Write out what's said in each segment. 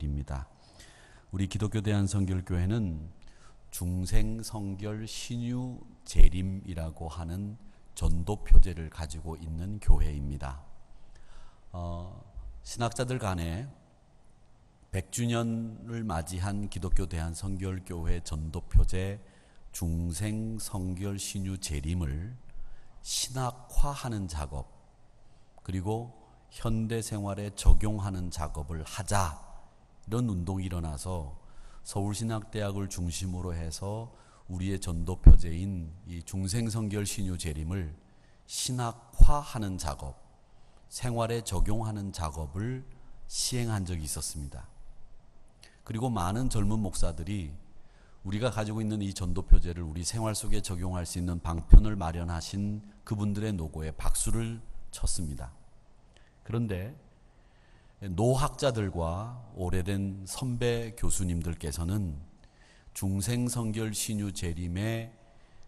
드립니다. 우리 기독교 대한성결교회는 중생성결 신유 재림이라고 하는 전도 표제를 가지고 있는 교회입니다. 신학자들 간에 100주년을 맞이한 기독교 대한성결교회 전도 표제 중생성결 신유 재림을 신학화하는 작업, 그리고 현대 생활에 적용하는 작업을 하자, 이런 운동이 일어나서 서울신학대학을 중심으로 해서 우리의 전도 표제인 이 중생성결 신유 재림을 신학화하는 작업, 생활에 적용하는 작업을 시행한 적이 있었습니다. 그리고 많은 젊은 목사들이 우리가 가지고 있는 이 전도 표제를 우리 생활 속에 적용할 수 있는 방편을 마련하신 그분들의 노고에 박수를 쳤습니다. 그런데 노학자들과 오래된 선배 교수님들께서는 중생성결 신유 재림의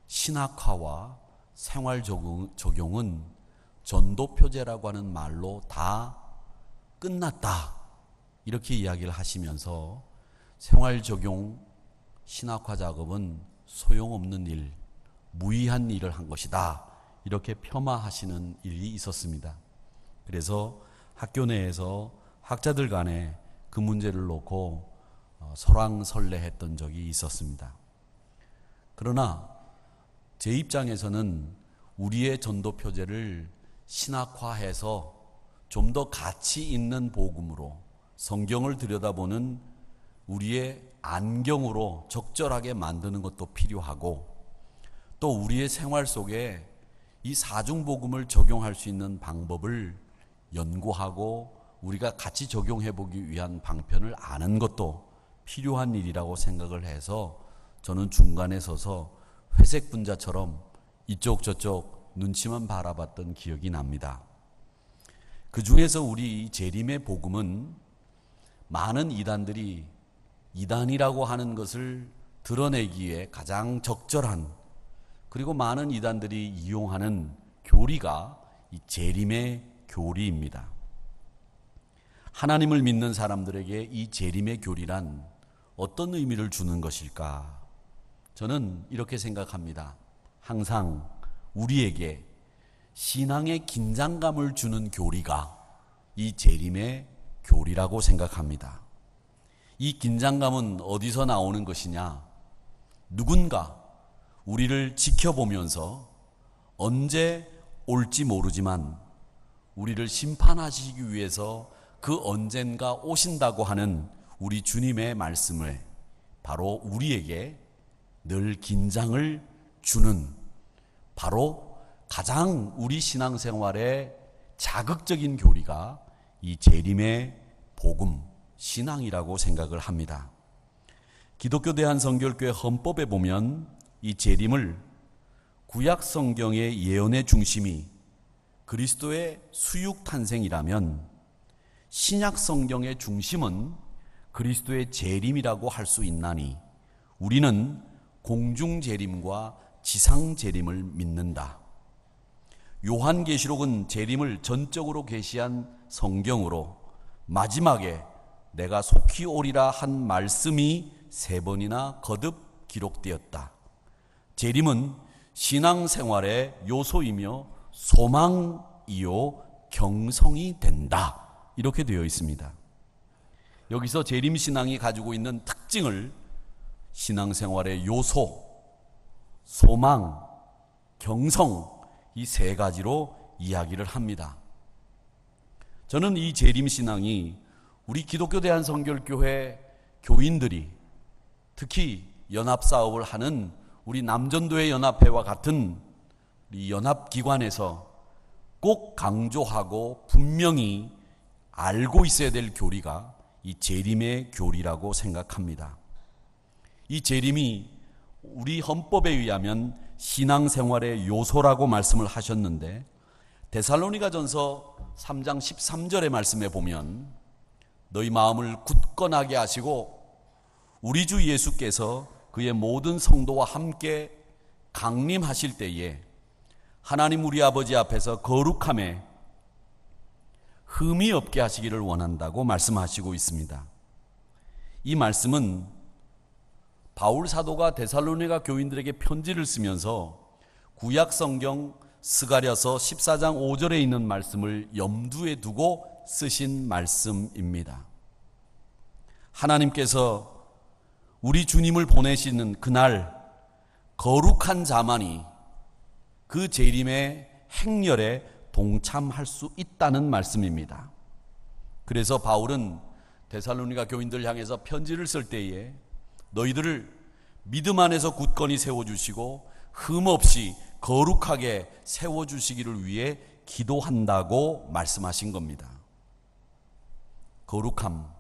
신학화와 생활 적용은 전도 표제라고 하는 말로 다 끝났다, 이렇게 이야기를 하시면서 생활 적용 신학화 작업은 소용없는 일, 무의한 일을 한 것이다, 이렇게 폄하하시는 일이 있었습니다. 그래서 학교 내에서 학자들 간에 그 문제를 놓고 설왕설래했던 적이 있었습니다. 그러나 제 입장에서는 우리의 전도 표제를 신학화해서 좀 더 가치 있는 복음으로, 성경을 들여다보는 우리의 안경으로 적절하게 만드는 것도 필요하고, 또 우리의 생활 속에 이 사중복음을 적용할 수 있는 방법을 연구하고 우리가 같이 적용해 보기 위한 방편을 아는 것도 필요한 일이라고 생각을 해서 저는 중간에 서서 회색 분자처럼 이쪽 저쪽 눈치만 바라봤던 기억이 납니다. 그 중에서 우리 재림의 복음은 많은 이단들이 이단이라고 하는 것을 드러내기에 가장 적절한, 그리고 많은 이단들이 이용하는 교리가 이 재림의 교리입니다. 하나님을 믿는 사람들에게 이 재림의 교리란 어떤 의미를 주는 것일까? 저는 이렇게 생각합니다. 항상 우리에게 신앙의 긴장감을 주는 교리가 이 재림의 교리라고 생각합니다. 이 긴장감은 어디서 나오는 것이냐? 누군가 우리를 지켜보면서 언제 올지 모르지만 우리를 심판하시기 위해서 그 언젠가 오신다고 하는 우리 주님의 말씀을 바로 우리에게 늘 긴장을 주는, 바로 가장 우리 신앙생활에 자극적인 교리가 이 재림의 복음, 신앙이라고 생각을 합니다. 기독교 대한성결교회 헌법에 보면 이 재림을 구약 성경의 예언의 중심이 그리스도의 수육 탄생이라면 신약 성경의 중심은 그리스도의 재림이라고 할 수 있나니 우리는 공중 재림과 지상 재림을 믿는다. 요한계시록은 재림을 전적으로 계시한 성경으로 마지막에 내가 속히 오리라 한 말씀이 3번이나 거듭 기록되었다. 재림은 신앙생활의 요소이며 소망이요 경성이 된다, 이렇게 되어 있습니다. 여기서 재림신앙이 가지고 있는 특징을 신앙생활의 요소, 소망, 경성, 이 3가지로 이야기를 합니다. 저는 이 재림신앙이 우리 기독교 대한성결교회 교인들이, 특히 연합사업을 하는 우리 남전도회 연합회와 같은 이 연합기관에서 꼭 강조하고 분명히 알고 있어야 될 교리가 이 재림의 교리라고 생각합니다. 이 재림이 우리 헌법에 의하면 신앙생활의 요소라고 말씀을 하셨는데, 데살로니가전서 3장 13절의 말씀에 보면 너희 마음을 굳건하게 하시고 우리 주 예수께서 그의 모든 성도와 함께 강림하실 때에 하나님 우리 아버지 앞에서 거룩함에 흠이 없게 하시기를 원한다고 말씀하시고 있습니다. 이 말씀은 바울 사도가 데살로니가 교인들에게 편지를 쓰면서 구약 성경 스가랴서 14장 5절에 있는 말씀을 염두에 두고 쓰신 말씀입니다. 하나님께서 우리 주님을 보내시는 그날 거룩한 자만이 그 재림의 행렬에 동참할 수 있다는 말씀입니다. 그래서 바울은 데살로니가 교인들 향해서 편지를 쓸 때에 너희들을 믿음 안에서 굳건히 세워주시고 흠없이 거룩하게 세워주시기를 위해 기도한다고 말씀하신 겁니다. 거룩함,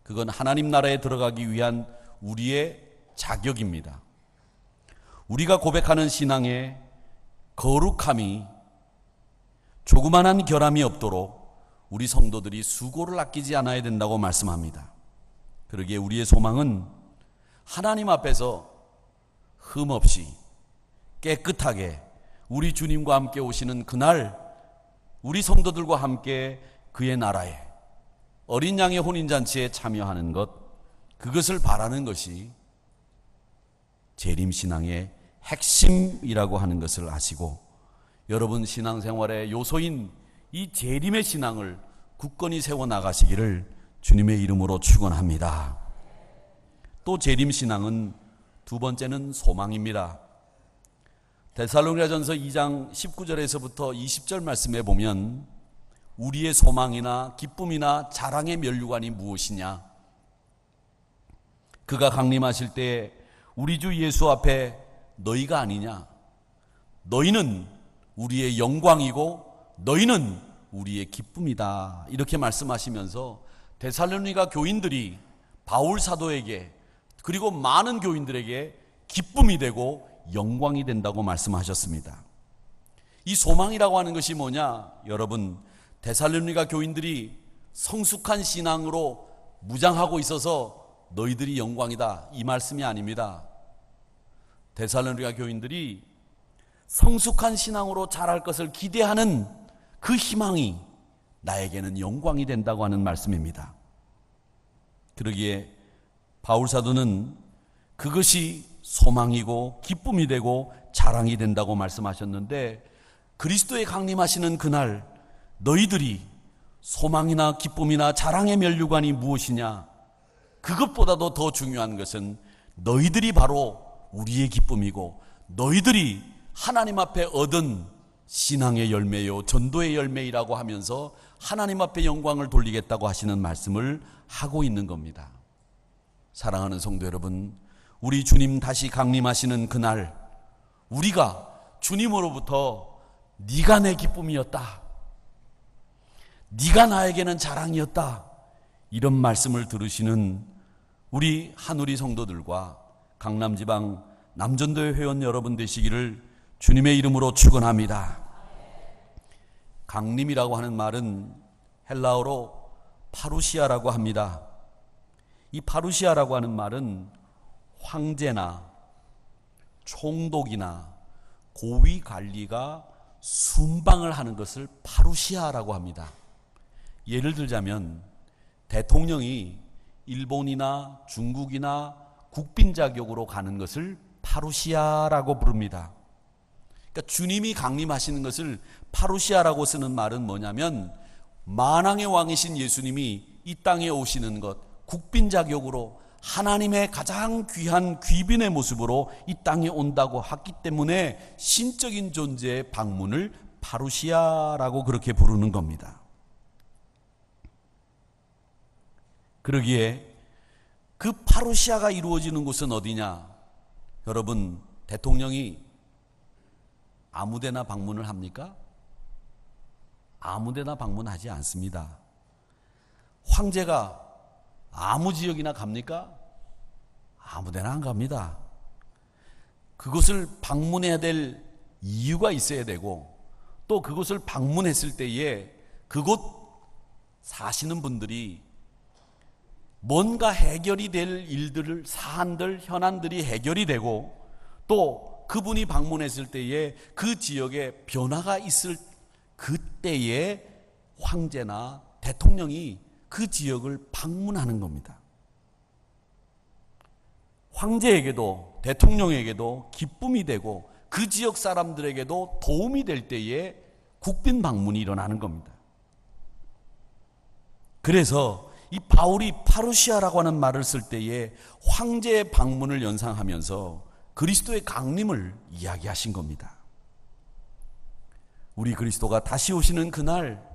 그건 하나님 나라에 들어가기 위한 우리의 자격입니다. 우리가 고백하는 신앙의 거룩함이 조그만한 결함이 없도록 우리 성도들이 수고를 아끼지 않아야 된다고 말씀합니다. 그러기에 우리의 소망은 하나님 앞에서 흠없이 깨끗하게 우리 주님과 함께 오시는 그날 우리 성도들과 함께 그의 나라에 어린 양의 혼인잔치에 참여하는 것, 그것을 바라는 것이 재림신앙의 핵심이라고 하는 것을 아시고 여러분 신앙생활의 요소인 이 재림의 신앙을 굳건히 세워나가시기를 주님의 이름으로 축원합니다. 또 재림신앙은 두 번째는 소망입니다. 데살로니가전서 2장 19절에서부터 20절 말씀에 보면 우리의 소망이나 기쁨이나 자랑의 면류관이 무엇이냐? 그가 강림하실 때 우리 주 예수 앞에 너희가 아니냐? 너희는 우리의 영광이고 너희는 우리의 기쁨이다. 이렇게 말씀하시면서 데살로니가 교인들이 바울 사도에게 그리고 많은 교인들에게 기쁨이 되고 영광이 된다고 말씀하셨습니다. 이 소망이라고 하는 것이 뭐냐? 여러분, 데살로니가 교인들이 성숙한 신앙으로 무장하고 있어서 너희들이 영광이다, 이 말씀이 아닙니다. 데살로니가 교인들이 성숙한 신앙으로 자랄 것을 기대하는 그 희망이 나에게는 영광이 된다고 하는 말씀입니다. 그러기에 바울 사도는 그것이 소망이고 기쁨이 되고 자랑이 된다고 말씀하셨는데, 그리스도의 강림하시는 그날 너희들이 소망이나 기쁨이나 자랑의 면류관이 무엇이냐? 그것보다도 더 중요한 것은 너희들이 바로 우리의 기쁨이고 너희들이 하나님 앞에 얻은 신앙의 열매요 전도의 열매이라고 하면서 하나님 앞에 영광을 돌리겠다고 하시는 말씀을 하고 있는 겁니다. 사랑하는 성도 여러분, 우리 주님 다시 강림하시는 그날 우리가 주님으로부터 네가 내 기쁨이었다, 네가 나에게는 자랑이었다, 이런 말씀을 들으시는 우리 한우리 성도들과 강남지방 남전도회 회원 여러분 되시기를 주님의 이름으로 축원합니다. 강림이라고 하는 말은 헬라어로 파루시아라고 합니다. 이 파루시아라고 하는 말은 황제나 총독이나 고위 관리가 순방을 하는 것을 파루시아라고 합니다. 예를 들자면 대통령이 일본이나 중국이나 국빈 자격으로 가는 것을 파루시아라고 부릅니다. 그러니까 주님이 강림하시는 것을 파루시아라고 쓰는 말은 뭐냐면 만왕의 왕이신 예수님이 이 땅에 오시는 것, 국빈 자격으로 하나님의 가장 귀한 귀빈의 모습으로 이 땅에 온다고 했기 때문에 신적인 존재의 방문을 파루시아라고 그렇게 부르는 겁니다. 그러기에 그 파루시아가 이루어지는 곳은 어디냐? 여러분, 대통령이 아무데나 방문을 합니까? 아무데나 방문하지 않습니다. 황제가 아무 지역이나 갑니까? 아무데나 안 갑니다. 그곳을 방문해야 될 이유가 있어야 되고, 또 그곳을 방문했을 때에 그곳 사시는 분들이 뭔가 해결이 될 일들을, 사안들, 현안들이 해결이 되고, 또 그분이 방문했을 때에 그 지역에 변화가 있을 그때에 황제나 대통령이 그 지역을 방문하는 겁니다. 황제에게도 대통령에게도 기쁨이 되고 그 지역 사람들에게도 도움이 될 때에 국빈 방문이 일어나는 겁니다. 그래서 이 바울이 파루시아라고 하는 말을 쓸 때에 황제의 방문을 연상하면서 그리스도의 강림을 이야기하신 겁니다. 우리 그리스도가 다시 오시는 그날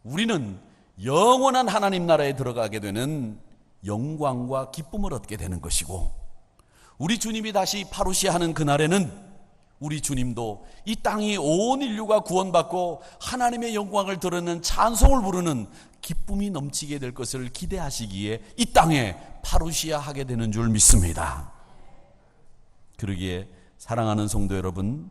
우리는 영원한 하나님 나라에 들어가게 되는 영광과 기쁨을 얻게 되는 것이고, 우리 주님이 다시 파루시아하는 그날에는 우리 주님도 이 땅이 온 인류가 구원받고 하나님의 영광을 드러내는 찬송을 부르는 기쁨이 넘치게 될 것을 기대하시기에 이 땅에 파루시아 하게 되는 줄 믿습니다. 그러기에 사랑하는 성도 여러분,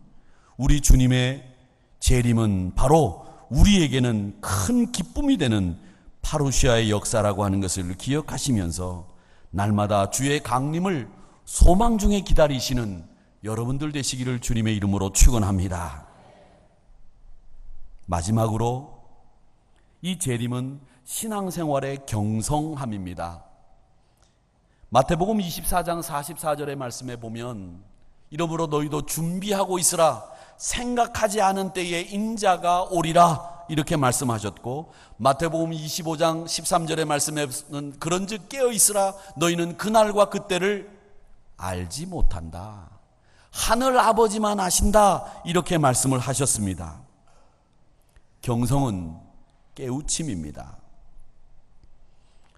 우리 주님의 재림은 바로 우리에게는 큰 기쁨이 되는 파루시아의 역사라고 하는 것을 기억하시면서 날마다 주의 강림을 소망 중에 기다리시는 여러분들 되시기를 주님의 이름으로 축원합니다. 마지막으로 이 재림은 신앙생활의 경성함입니다. 마태복음 24장 44절의 말씀에 보면 이러므로 너희도 준비하고 있으라, 생각하지 않은 때에 인자가 오리라 이렇게 말씀하셨고, 마태복음 25장 13절의 말씀에는 그런즉 깨어 있으라, 너희는 그날과 그때를 알지 못한다, 하늘 아버지만 아신다 이렇게 말씀을 하셨습니다. 경성은 깨우침입니다.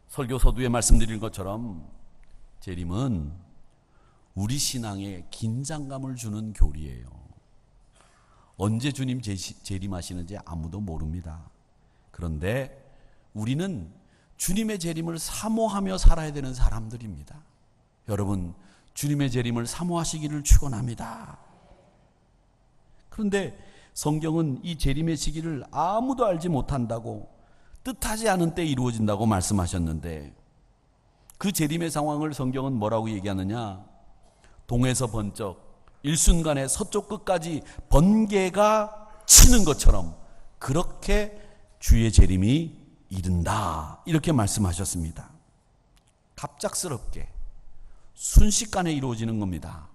설교 서두에 말씀드린 것처럼 재림은 우리 신앙에 긴장감을 주는 교리예요. 언제 주님 재림하시는지 아무도 모릅니다. 그런데 우리는 주님의 재림을 사모하며 살아야 되는 사람들입니다. 여러분, 주님의 재림을 사모하시기를 축원합니다. 그런데 성경은 이 재림의 시기를 아무도 알지 못한다고, 뜻하지 않은 때 이루어진다고 말씀하셨는데, 그 재림의 상황을 성경은 뭐라고 얘기하느냐? 동에서 번쩍 일순간에 서쪽 끝까지 번개가 치는 것처럼 그렇게 주의 재림이 이른다 이렇게 말씀하셨습니다. 갑작스럽게 순식간에 이루어지는 겁니다.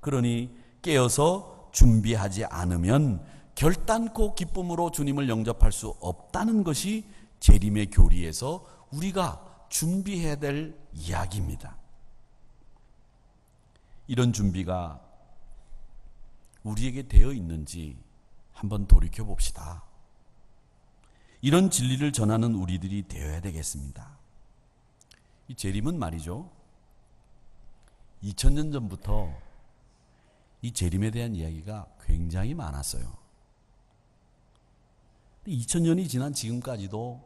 그러니 깨어서 준비하지 않으면 결단코 기쁨으로 주님을 영접할 수 없다는 것이 재림의 교리에서 우리가 준비해야 될 이야기입니다. 이런 준비가 우리에게 되어 있는지 한번 돌이켜 봅시다. 이런 진리를 전하는 우리들이 되어야 되겠습니다. 이 재림은 말이죠, 2000년 전부터 이 재림에 대한 이야기가 굉장히 많았어요. 2000년이 지난 지금까지도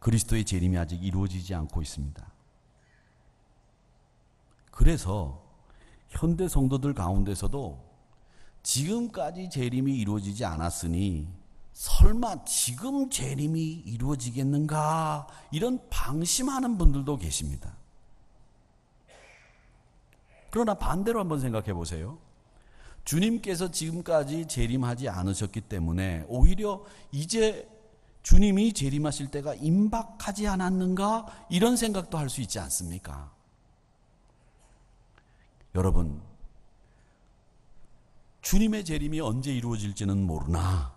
그리스도의 재림이 아직 이루어지지 않고 있습니다. 그래서 현대 성도들 가운데서도 지금까지 재림이 이루어지지 않았으니 설마 지금 재림이 이루어지겠는가, 이런 방심하는 분들도 계십니다. 그러나 반대로 한번 생각해 보세요. 주님께서 지금까지 재림하지 않으셨기 때문에 오히려 이제 주님이 재림하실 때가 임박하지 않았는가, 이런 생각도 할 수 있지 않습니까? 여러분, 주님의 재림이 언제 이루어질지는 모르나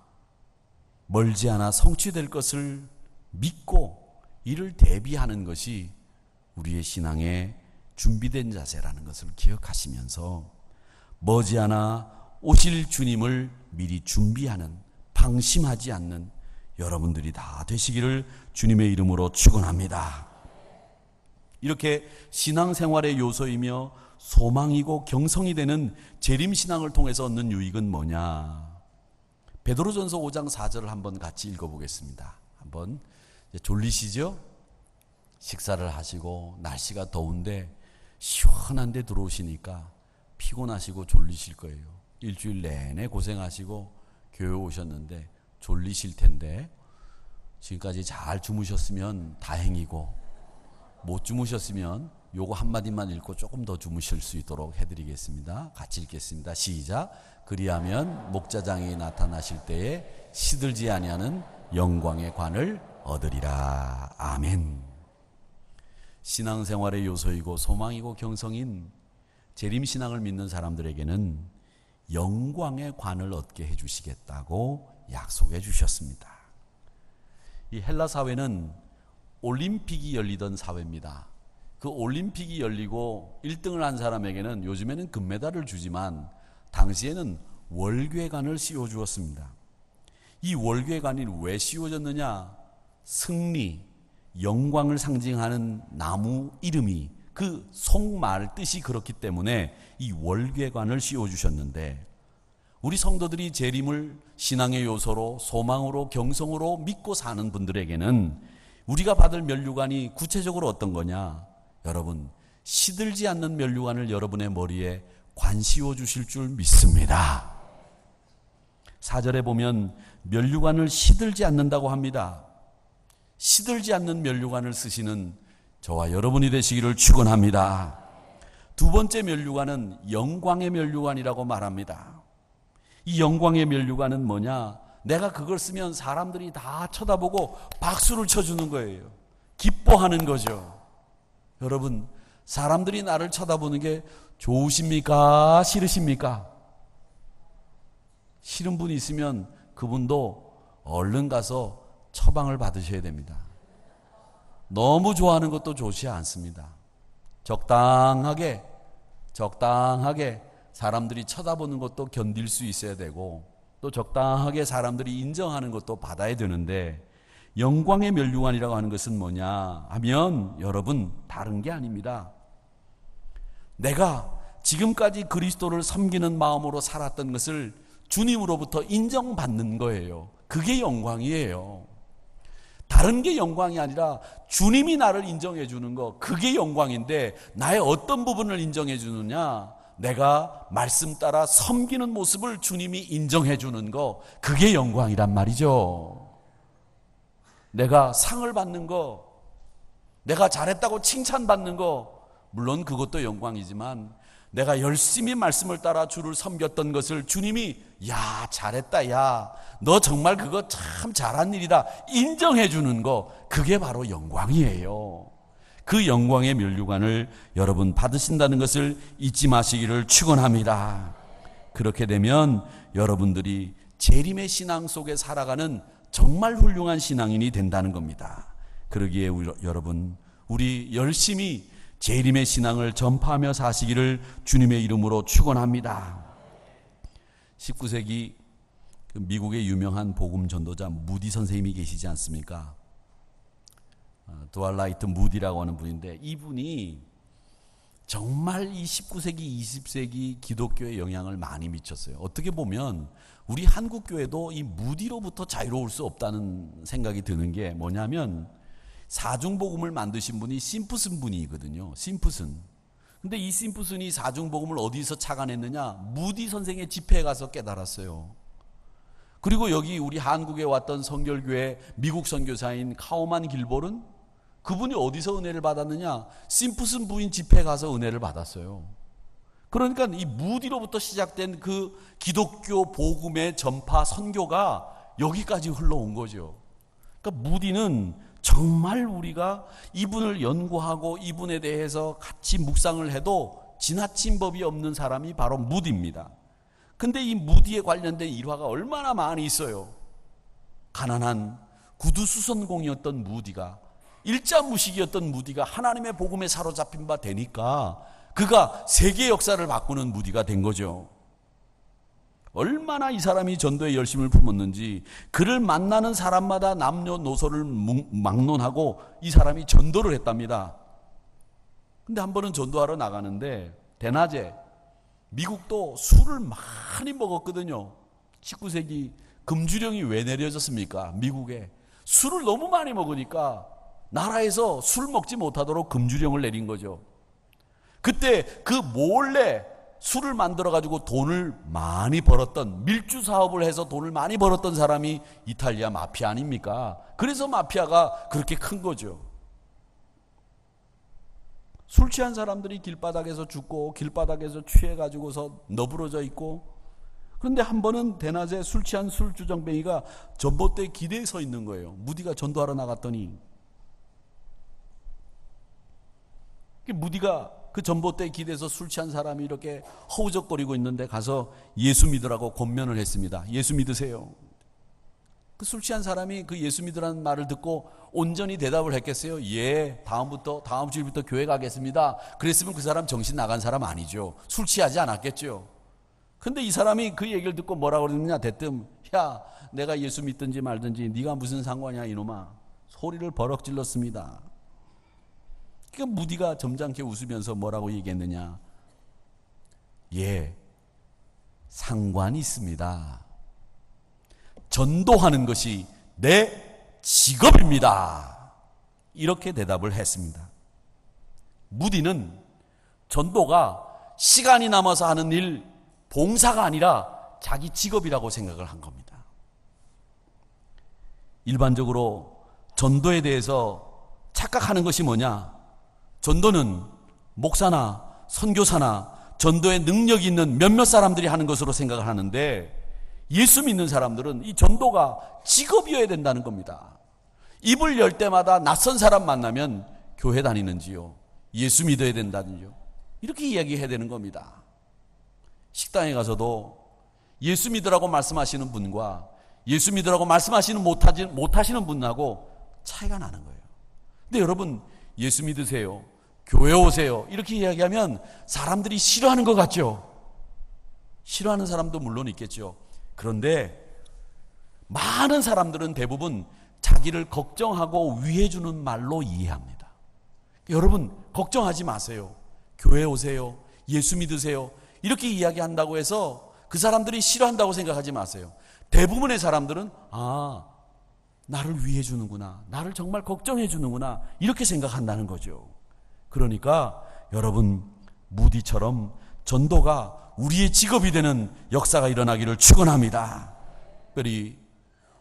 멀지 않아 성취될 것을 믿고 이를 대비하는 것이 우리의 신앙의 준비된 자세라는 것을 기억하시면서 머지않아 오실 주님을 미리 준비하는, 방심하지 않는 여러분들이 다 되시기를 주님의 이름으로 축원합니다. 이렇게 신앙생활의 요소이며 소망이고 경성이 되는 재림신앙을 통해서 얻는 유익은 뭐냐? 베드로전서 5장 4절을 한번 같이 읽어보겠습니다. 한번. 졸리시죠? 식사를 하시고 날씨가 더운데 시원한 데 들어오시니까 피곤하시고 졸리실 거예요. 일주일 내내 고생하시고 교회 오셨는데 졸리실 텐데, 지금까지 잘 주무셨으면 다행이고 못 주무셨으면 요거 한마디만 읽고 조금 더 주무실 수 있도록 해드리겠습니다. 같이 읽겠습니다. 시작. 그리하면 목자장이 나타나실 때에 시들지 아니하는 영광의 관을 얻으리라. 아멘. 신앙생활의 요소이고 소망이고 경성인 재림신앙을 믿는 사람들에게는 영광의 관을 얻게 해주시겠다고 약속해 주셨습니다. 이 헬라 사회는 올림픽이 열리던 사회입니다. 그 올림픽이 열리고 1등을 한 사람에게는 요즘에는 금메달을 주지만 당시에는 월궤관을 씌워주었습니다. 이 월궤관이 왜 씌워졌느냐? 승리, 영광을 상징하는 나무 이름이 그 속말 뜻이 그렇기 때문에 이 월궤관을 씌워주셨는데, 우리 성도들이 재림을 신앙의 요소로 소망으로 경성으로 믿고 사는 분들에게는 우리가 받을 면류관이 구체적으로 어떤 거냐? 여러분, 시들지 않는 면류관을 여러분의 머리에 관 씌워주실 줄 믿습니다. 4절에 보면 면류관을 시들지 않는다고 합니다. 시들지 않는 면류관을 쓰시는 저와 여러분이 되시기를 축원합니다. 두 번째 면류관은 영광의 면류관이라고 말합니다. 이 영광의 면류관은 뭐냐? 내가 그걸 쓰면 사람들이 다 쳐다보고 박수를 쳐주는 거예요. 기뻐하는 거죠. 여러분, 사람들이 나를 쳐다보는 게 좋으십니까? 싫으십니까? 싫은 분이 있으면 그분도 얼른 가서 처방을 받으셔야 됩니다. 너무 좋아하는 것도 좋지 않습니다. 적당하게 사람들이 쳐다보는 것도 견딜 수 있어야 되고, 또 적당하게 사람들이 인정하는 것도 받아야 되는데, 영광의 면류관이라고 하는 것은 뭐냐 하면 여러분, 다른 게 아닙니다. 내가 지금까지 그리스도를 섬기는 마음으로 살았던 것을 주님으로부터 인정받는 거예요. 그게 영광이에요. 다른 게 영광이 아니라 주님이 나를 인정해 주는 거, 그게 영광인데, 나의 어떤 부분을 인정해 주느냐? 내가 말씀 따라 섬기는 모습을 주님이 인정해 주는 거, 그게 영광이란 말이죠. 내가 상을 받는 거, 내가 잘했다고 칭찬받는 거, 물론 그것도 영광이지만, 내가 열심히 말씀을 따라 주를 섬겼던 것을 주님이 야, 잘했다, 야, 너 정말 그거 참 잘한 일이다 인정해 주는 거, 그게 바로 영광이에요. 그 영광의 면류관을 여러분 받으신다는 것을 잊지 마시기를 축원합니다. 그렇게 되면 여러분들이 재림의 신앙 속에 살아가는 정말 훌륭한 신앙인이 된다는 겁니다. 그러기에 여러분, 우리 열심히 재림의 신앙을 전파하며 사시기를 주님의 이름으로 축원합니다. 19세기 미국의 유명한 복음 전도자 무디 선생님이 계시지 않습니까? 드왈라이트 무디라고 하는 분인데, 이분이 정말 이 19세기, 20세기 기독교에 영향을 많이 미쳤어요. 어떻게 보면 우리 한국 교회도 이 무디로부터 자유로울 수 없다는 생각이 드는 게 뭐냐면, 사중복음을 만드신 분이 심프슨 분이거든요. 심프슨. 근데 이 심프슨이 사중복음을 어디서 착안했느냐? 무디 선생의 집회에 가서 깨달았어요. 그리고 여기 우리 한국에 왔던 성결교회 미국 선교사인 카오만 길볼은 그분이 어디서 은혜를 받았느냐? 심프슨 부인 집회에 가서 은혜를 받았어요. 그러니까 이 무디로부터 시작된 그 기독교 복음의 전파 선교가 여기까지 흘러온 거죠. 그러니까 무디는 정말 우리가 이분을 연구하고 이분에 대해서 같이 묵상을 해도 지나친 법이 없는 사람이 바로 무디입니다. 근데 이 무디에 관련된 일화가 얼마나 많이 있어요. 가난한 구두수선공이었던 무디가, 일자무식이었던 무디가 하나님의 복음에 사로잡힌 바 되니까 그가 세계 역사를 바꾸는 무디가 된 거죠. 얼마나 이 사람이 전도에 열심을 품었는지, 그를 만나는 사람마다 남녀노소를 막론하고 이 사람이 전도를 했답니다. 근데 한 번은 전도하러 나가는데 대낮에, 미국도 술을 많이 먹었거든요. 19세기 금주령이 왜 내려졌습니까? 미국에 술을 너무 많이 먹으니까 나라에서 술 먹지 못하도록 금주령을 내린 거죠. 그때 그 몰래 술을 만들어가지고 돈을 많이 벌었던, 밀주 사업을 해서 돈을 많이 벌었던 사람이 이탈리아 마피아 아닙니까? 그래서 마피아가 그렇게 큰 거죠. 술 취한 사람들이 길바닥에서 죽고 길바닥에서 취해가지고서 너부러져 있고, 그런데 한 번은 대낮에 술 취한 술주정뱅이가 전봇대에 기대에 서 있는 거예요. 무디가 전도하러 나갔더니 무디가 그 전봇대에 기대서 술 취한 사람이 이렇게 허우적거리고 있는데 가서 예수 믿으라고 권면을 했습니다. 예수 믿으세요. 그 술 취한 사람이 그 예수 믿으라는 말을 듣고 온전히 대답을 했겠어요? 예, 다음 주일부터 교회 가겠습니다. 그랬으면 그 사람 정신 나간 사람 아니죠. 술 취하지 않았겠죠. 근데 이 사람이 그 얘기를 듣고 뭐라고 그랬느냐, 대뜸, 야, 내가 예수 믿든지 말든지 네가 무슨 상관이야 이놈아, 소리를 버럭 질렀습니다. 그러니까 무디가 점잖게 웃으면서 뭐라고 얘기했느냐, 예, 상관이 있습니다. 전도하는 것이 내 직업입니다. 이렇게 대답을 했습니다. 무디는 전도가 시간이 남아서 하는 일, 봉사가 아니라 자기 직업이라고 생각을 한 겁니다. 일반적으로 전도에 대해서 착각하는 것이 뭐냐? 전도는 목사나 선교사나 전도에 능력이 있는 몇몇 사람들이 하는 것으로 생각을 하는데, 예수 믿는 사람들은 이 전도가 직업이어야 된다는 겁니다. 입을 열 때마다 낯선 사람 만나면 교회 다니는지요, 예수 믿어야 된다는지요, 이렇게 이야기해야 되는 겁니다. 식당에 가서도 예수 믿으라고 말씀하시는 분과 예수 믿으라고 말씀하시는 못하시는 분하고 차이가 나는 거예요. 근데 여러분, 예수 믿으세요, 교회 오세요, 이렇게 이야기하면 사람들이 싫어하는 것 같죠? 싫어하는 사람도 물론 있겠죠. 그런데 많은 사람들은 대부분 자기를 걱정하고 위해주는 말로 이해합니다. 여러분, 걱정하지 마세요. 교회 오세요, 예수 믿으세요, 이렇게 이야기한다고 해서 그 사람들이 싫어한다고 생각하지 마세요. 대부분의 사람들은 나를 위해주는구나, 나를 정말 걱정해주는구나, 이렇게 생각한다는 거죠. 그러니까 여러분, 무디처럼 전도가 우리의 직업이 되는 역사가 일어나기를 축원합니다. 특별히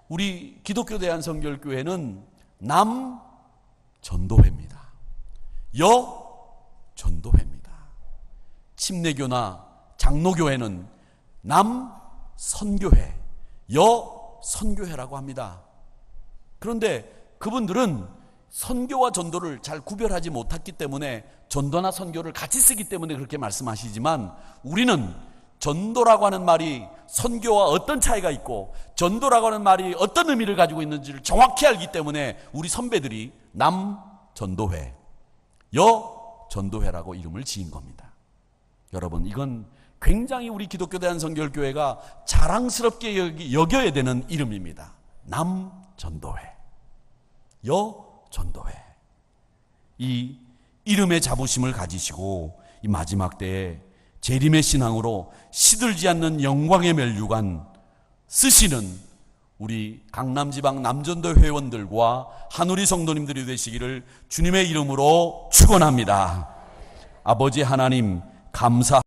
우리 기독교 대한성결교회는 남 전도회입니다. 여 전도회입니다. 침례교나 장로교회는 남 선교회, 여 선교회라고 합니다. 그런데 그분들은 선교와 전도를 잘 구별하지 못했기 때문에 전도나 선교를 같이 쓰기 때문에 그렇게 말씀하시지만, 우리는 전도라고 하는 말이 선교와 어떤 차이가 있고 전도라고 하는 말이 어떤 의미를 가지고 있는지를 정확히 알기 때문에 우리 선배들이 남전도회, 여전도회라고 이름을 지은 겁니다. 여러분, 이건 굉장히 우리 기독교 대한성결교회가 자랑스럽게 여겨야 되는 이름입니다. 남전도회, 여전도회. 이 이름의 자부심을 가지시고 이 마지막 때에 재림의 신앙으로 시들지 않는 영광의 멸류관 쓰시는 우리 강남지방 남전도 회원들과 한우리 성도님들이 되시기를 주님의 이름으로 축원합니다. 아버지 하나님, 감사